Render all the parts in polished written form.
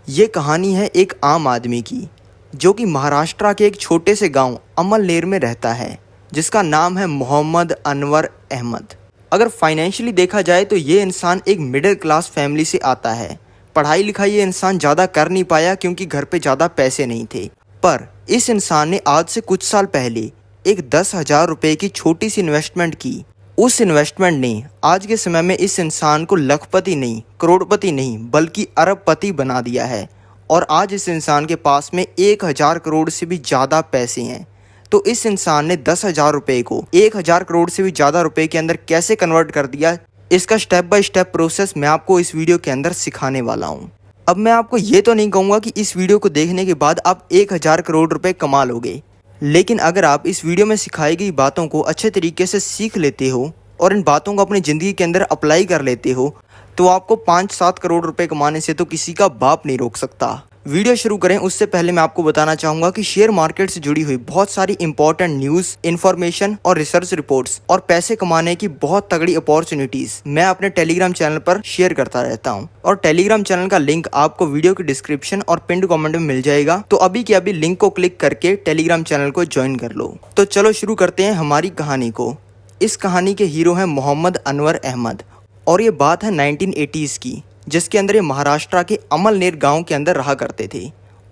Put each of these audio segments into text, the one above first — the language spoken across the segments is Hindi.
ये कहानी है एक आम आदमी की जो कि महाराष्ट्र के एक छोटे से गांव अमलनेर में रहता है, जिसका नाम है मोहम्मद अनवर अहमद। अगर फाइनेंशियली देखा जाए तो ये इंसान एक मिडिल क्लास फैमिली से आता है। पढ़ाई लिखाई ये इंसान ज़्यादा कर नहीं पाया क्योंकि घर पे ज़्यादा पैसे नहीं थे। पर इस इंसान ने आज से कुछ साल पहले एक 10,000 रुपये की छोटी सी इन्वेस्टमेंट की। उस इन्वेस्टमेंट ने आज के समय में इस इंसान को लखपति नहीं, करोड़पति नहीं, बल्कि अरबपति बना दिया है। और आज इस इंसान के पास में 1,000 करोड़ से भी ज़्यादा पैसे हैं। तो इस इंसान ने 10,000 रुपये को 1,000 करोड़ से भी ज़्यादा रुपए के अंदर कैसे कन्वर्ट कर दिया, इसका स्टेप बाय स्टेप प्रोसेस मैं आपको इस वीडियो के अंदर सिखाने वाला हूँ। अब मैं आपको ये तो नहीं कहूँगा कि इस वीडियो को देखने के बाद आप 1,000 करोड़ रुपए कमा लोगे, लेकिन अगर आप इस वीडियो में सिखाई गई बातों को अच्छे तरीके से सीख लेते हो और इन बातों को अपनी ज़िंदगी के अंदर अप्लाई कर लेते हो तो आपको 5-7 करोड़ रुपए कमाने से तो किसी का बाप नहीं रोक सकता। वीडियो शुरू करें उससे पहले मैं आपको बताना चाहूँगा कि शेयर मार्केट से जुड़ी हुई बहुत सारी इंपॉर्टेंट न्यूज़, इन्फॉर्मेशन और रिसर्च रिपोर्ट्स और पैसे कमाने की बहुत तगड़ी अपॉर्चुनिटीज़ मैं अपने टेलीग्राम चैनल पर शेयर करता रहता हूँ। और टेलीग्राम चैनल का लिंक आपको वीडियो की डिस्क्रिप्शन और पिंड कमेंट में मिल जाएगा। तो अभी के अभी लिंक को क्लिक करके टेलीग्राम चैनल को ज्वाइन कर लो। तो चलो शुरू करते हैं हमारी कहानी को। इस कहानी के हीरो हैं मोहम्मद अनवर अहमद और ये बात है 1980s की, जिसके अंदर ये महाराष्ट्र के अमलनेर गांव के अंदर रहा करते थे।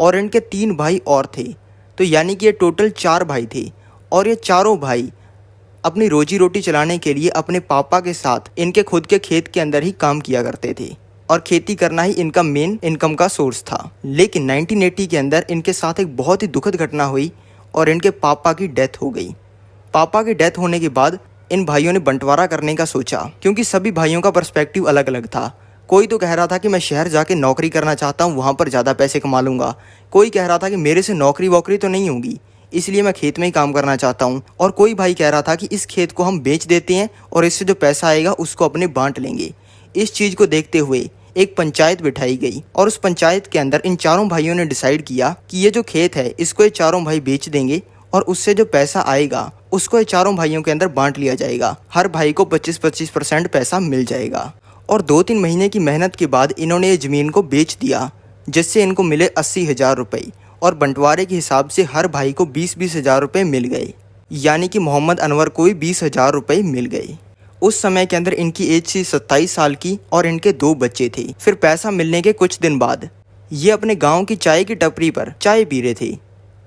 और इनके 3 भाई और थे, तो यानी कि ये टोटल 4 भाई थे। और ये चारों भाई अपनी रोजी रोटी चलाने के लिए अपने पापा के साथ इनके खुद के खेत के अंदर ही काम किया करते थे और खेती करना ही इनका मेन इनकम का सोर्स था। लेकिन 1980 के अंदर इनके साथ एक बहुत ही दुखद घटना हुई और इनके पापा की डेथ हो गई। पापा की डेथ होने के बाद इन भाइयों ने बंटवारा करने का सोचा, क्योंकि सभी भाइयों का पर्सपेक्टिव अलग अलग था। कोई तो कह रहा था कि मैं शहर जाके नौकरी करना चाहता हूँ, वहाँ पर ज़्यादा पैसे कमा लूँगा। कोई कह रहा था कि मेरे से नौकरी वोकरी तो नहीं होगी, इसलिए मैं खेत में ही काम करना चाहता हूँ। और कोई भाई कह रहा था कि इस खेत को हम बेच देते हैं और इससे जो पैसा आएगा उसको अपने बांट लेंगे। इस चीज़ को देखते हुए एक पंचायत बिठाई गई और उस पंचायत के अंदर इन चारों भाइयों ने डिसाइड किया कि ये जो खेत है इसको ये चारों भाई बेच देंगे और उससे जो पैसा आएगा उसको ये चारों भाइयों के अंदर बांट लिया जाएगा। हर भाई को 25-25% पैसा मिल जाएगा। और 2-3 महीने की मेहनत के बाद इन्होंने ये ज़मीन को बेच दिया, जिससे इनको मिले 80,000 रुपये और बंटवारे के हिसाब से हर भाई को 20-20,000 रुपये मिल गए। यानी कि मोहम्मद अनवर को भी 20,000 रुपये मिल गए। उस समय के अंदर इनकी एज थी 27 साल की और इनके 2 बच्चे थे। फिर पैसा मिलने के कुछ दिन बाद ये अपने गाँव की चाय की टपरी पर चाय पी रहे थे,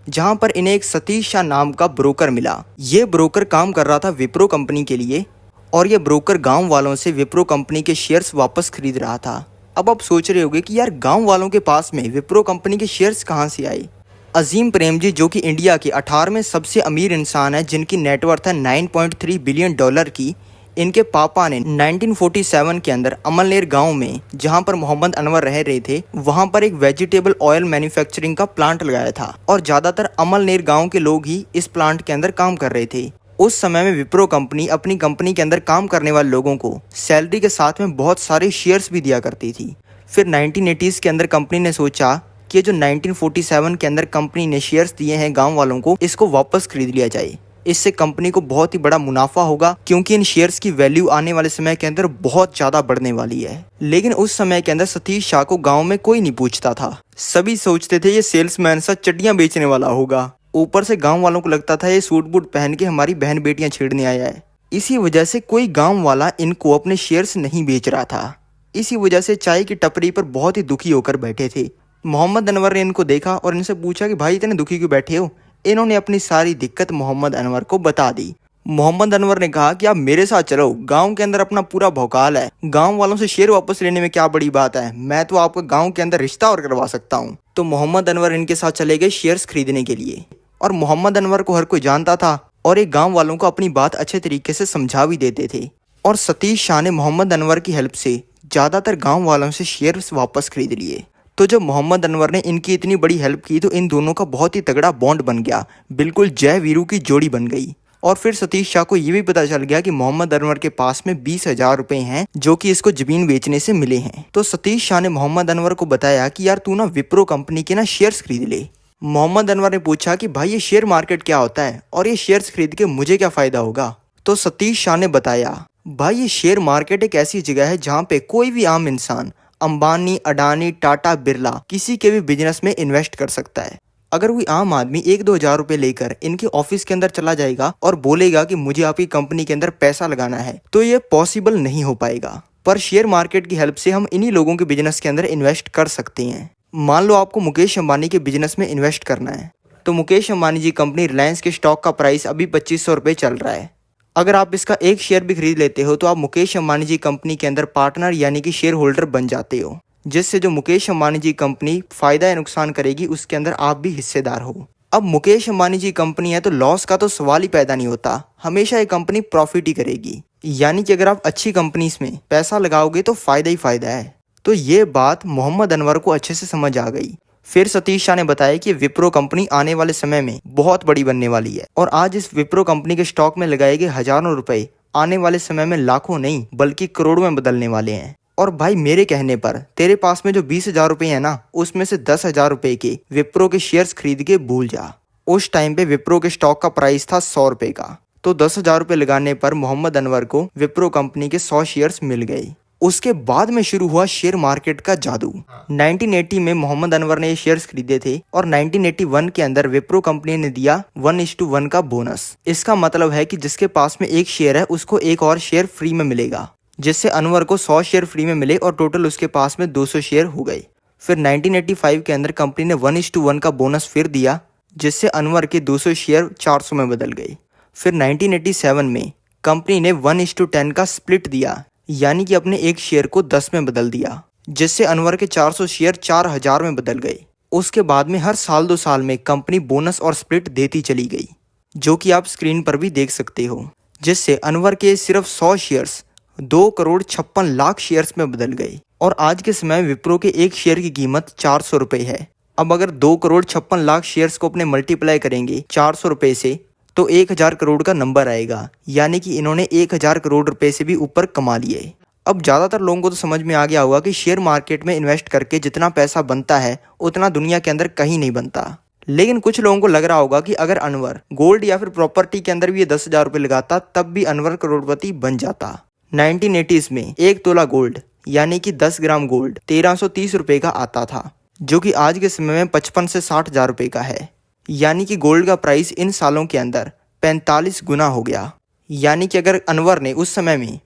जहाँ पर इन्हें एक सतीश शाह नाम का ब्रोकर मिला। ये ब्रोकर काम कर रहा था विप्रो कंपनी के लिए और ये ब्रोकर गांव वालों से विप्रो कंपनी के शेयर्स वापस खरीद रहा था। अब आप सोच रहे होंगे कि यार गांव वालों के पास में विप्रो कंपनी के शेयर्स कहाँ से आए। अजीम प्रेमजी, जो कि इंडिया के 18वें सबसे अमीर इंसान है, जिनकी नेटवर्थ है 9.3 बिलियन डॉलर की, इनके पापा ने 1947 के अंदर अमलनेर गांव में, जहां पर मोहम्मद अनवर रह रहे थे, वहां पर एक वेजिटेबल ऑयल मैन्युफैक्चरिंग का प्लांट लगाया था। और ज़्यादातर अमलनेर गांव के लोग ही इस प्लांट के अंदर काम कर रहे थे। उस समय में विप्रो कंपनी अपनी कंपनी के अंदर काम करने वाले लोगों को सैलरी के साथ में बहुत सारे शेयर्स भी दिया करती थी। फिर 1980s के अंदर कंपनी ने सोचा कि जो 1947 के अंदर कंपनी ने शेयर्स दिए हैं गाँव वालों को, इसको वापस खरीद लिया जाए। इससे कंपनी को बहुत ही बड़ा मुनाफा होगा, क्योंकि इन शेयर्स की वैल्यू आने वाले समय के अंदर बहुत ज़्यादा बढ़ने वाली है। लेकिन उस समय के अंदर सतीश शाह को गांव में कोई नहीं पूछता था। सभी सोचते थे ये सेल्समैन सा चड्डियाँ बेचने वाला होगा। ऊपर से गांव वालों को लगता था ये सूट बूट पहन के हमारी बहन बेटियां छेड़ने आया है। इसी वजह से कोई गांव वाला इनको अपने शेयर्स नहीं बेच रहा था। इसी वजह से चाय की टपरी पर बहुत ही दुखी होकर बैठे थे। मोहम्मद अनवर ने इनको देखा और इनसे पूछा कि भाई इतने दुखी क्यों बैठे हो। इन्होंने अपनी सारी दिक्कत मोहम्मद अनवर को बता दी। मोहम्मद अनवर ने कहा कि आप मेरे साथ चलो, गांव के अंदर अपना पूरा भौकाल है, गांव वालों से शेयर वापस लेने में क्या बड़ी बात है, मैं तो आपको गांव के अंदर रिश्ता और करवा सकता हूं। तो मोहम्मद अनवर इनके साथ चले गए शेयर्स खरीदने के लिए। और मोहम्मद अनवर को हर कोई जानता था और ये गांव वालों को अपनी बात अच्छे तरीके से समझा भी देते थे। और सतीश शाह ने मोहम्मद अनवर की हेल्प से ज़्यादातर गांव वालों से शेयर्स वापस खरीद लिए। तो जब मोहम्मद अनवर ने इनकी इतनी बड़ी हेल्प की तो इन दोनों का बहुत ही तगड़ा बॉन्ड बन गया, बिल्कुल जय वीरू की जोड़ी बन गई। और फिर सतीश शाह को ये भी पता चल गया कि मोहम्मद अनवर के पास में 20,000 रुपये हैं, जो कि इसको जमीन बेचने से मिले हैं। तो सतीश शाह ने मोहम्मद अनवर को बताया कि यार तू ना विप्रो कंपनी के ना शेयर्स खरीद ले। मोहम्मद अनवर ने पूछा कि भाई ये शेयर मार्केट क्या होता है और ये शेयर्स खरीद के मुझे क्या फ़ायदा होगा। तो सतीश शाह ने बताया, भाई ये शेयर मार्केट एक ऐसी जगह है जहाँ पे कोई भी आम इंसान अंबानी, अडानी, टाटा, बिरला किसी के भी बिजनेस में इन्वेस्ट कर सकता है। अगर कोई आम आदमी 1-2 हज़ार रुपए लेकर इनके ऑफिस के अंदर चला जाएगा और बोलेगा कि मुझे आपकी कंपनी के अंदर पैसा लगाना है, तो ये पॉसिबल नहीं हो पाएगा। पर शेयर मार्केट की हेल्प से हम इन्हीं लोगों के बिजनेस के अंदर इन्वेस्ट कर सकते हैं। मान लो आपको मुकेश अंबानी के बिजनेस में इन्वेस्ट करना है, तो मुकेश अंबानी जी कंपनी रिलायंस के स्टॉक का प्राइस अभी 2500 रुपये चल रहा है। अगर आप इसका एक शेयर भी खरीद लेते हो तो आप मुकेश अंबानी जी कंपनी के अंदर पार्टनर यानी कि शेयर होल्डर बन जाते हो, जिससे जो मुकेश अंबानी जी कंपनी फायदा या नुकसान करेगी उसके अंदर आप भी हिस्सेदार हो। अब मुकेश अंबानी जी कंपनी है तो लॉस का तो सवाल ही पैदा नहीं होता, हमेशा ये कंपनी प्रॉफिट ही करेगी। यानी कि अगर आप अच्छी कंपनीज में पैसा लगाओगे तो फायदा ही फायदा है। तो ये बात मोहम्मद अनवर को अच्छे से समझ आ गई। फिर सतीश शाह ने बताया कि विप्रो कंपनी आने वाले समय में बहुत बड़ी बनने वाली है और आज इस विप्रो कंपनी के स्टॉक में लगाए गए हजारों रुपए आने वाले समय में लाखों नहीं बल्कि करोड़ों में बदलने वाले हैं। और भाई मेरे कहने पर तेरे पास में जो 20,000 रुपए है ना, उसमें से 10,000 रुपए के विप्रो के शेयर्स खरीद के भूल जा। उस टाइम पे विप्रो के स्टॉक का प्राइस था 100 रुपए का, तो 10,000 रुपए लगाने पर मोहम्मद अनवर को विप्रो कंपनी के 100 शेयर्स मिल गए। उसके बाद में शुरू हुआ शेयर मार्केट का जादू। 1980 में मोहम्मद अनवर ने ये शेयर्स खरीदे थे और 1981 के अंदर विप्रो कंपनी ने दिया 1:1 का बोनस। इसका मतलब है कि जिसके पास में एक शेयर है उसको एक और शेयर फ्री में मिलेगा, जिससे अनवर को 100 शेयर फ्री में मिले और टोटल उसके पास में 200 शेयर हो गए। फिर 1985 के अंदर कंपनी ने 1:1 का बोनस फिर दिया, जिससे अनवर के 200 शेयर 400 में बदल गए। फिर 1987 में कंपनी ने 1:10 का स्प्लिट दिया, यानी कि अपने एक शेयर को 10 में बदल दिया, जिससे अनवर के 400 शेयर 4000 में बदल गए। उसके बाद में हर साल 2 साल में कंपनी बोनस और स्प्लिट देती चली गई, जो कि आप स्क्रीन पर भी देख सकते हो, जिससे अनवर के सिर्फ 100 शेयर्स 2,56,00,000 शेयर्स में बदल गए। और आज के समय विप्रो के एक शेयर की कीमत 400 रुपये है। अब अगर 2,56,00,000 शेयर्स को अपने मल्टीप्लाई करेंगे 400 रुपये से, तो 1,000 करोड़ का नंबर आएगा, यानी कि इन्होंने 1,000 करोड़ रुपए से भी ऊपर कमा लिए। अब ज़्यादातर लोगों को तो समझ में आ गया होगा कि शेयर मार्केट में इन्वेस्ट करके जितना पैसा बनता है उतना दुनिया के अंदर कहीं नहीं बनता। लेकिन कुछ लोगों को लग रहा होगा कि अगर अनवर गोल्ड या फिर प्रॉपर्टी के अंदर भी ये 10,000 रुपये लगाता तब भी अनवर करोड़पति बन जाता। 1980s में 1 तोला गोल्ड यानी कि 10 ग्राम गोल्ड 1330 रुपये का आता था, जो कि आज के समय में 55 से 60,000 रुपये का है। यानी कि गोल्ड का प्राइस इन सालों के अंदर 45 गुना हो गया। यानी कि अगर अनवर ने उस समय में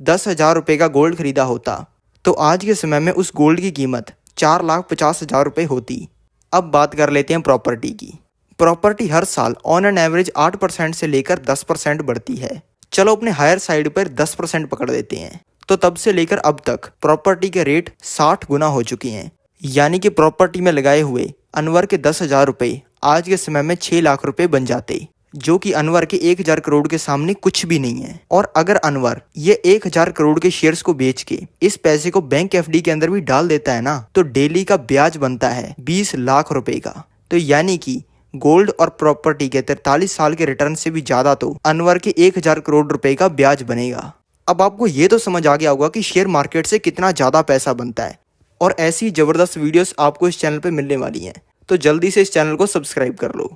10,000 रुपये का गोल्ड खरीदा होता तो आज के समय में उस गोल्ड की कीमत 4,50,000 रुपये होती। अब बात कर लेते हैं प्रॉपर्टी की। प्रॉपर्टी हर साल ऑन एन एवरेज 8% से लेकर 10% बढ़ती है। चलो अपने हायर साइड पर 10% पकड़ देते हैं, तो तब से लेकर अब तक प्रॉपर्टी के रेट 60 गुना हो चुके हैं। यानी कि प्रॉपर्टी में लगाए हुए अनवर के 10,000 रुपये आज के समय में 6 लाख रुपए बन जाते, जो कि अनवर के 1,000 करोड़ के सामने कुछ भी नहीं है। और अगर अनवर ये 1,000 करोड़ के शेयर्स को बेच के इस पैसे को बैंक एफडी के अंदर भी डाल देता है ना, तो डेली का ब्याज बनता है 20 लाख रुपए का। तो यानी कि गोल्ड और प्रॉपर्टी के 43 साल के रिटर्न से भी ज्यादा तो अनवर के 1,000 करोड़ रुपए का ब्याज बनेगा। अब आपको ये तो समझ आ गया होगा कि शेयर मार्केट से कितना ज्यादा पैसा बनता है। और ऐसी जबरदस्त वीडियोस आपको इस चैनल पे मिलने वाली हैं, तो जल्दी से इस चैनल को सब्सक्राइब कर लो।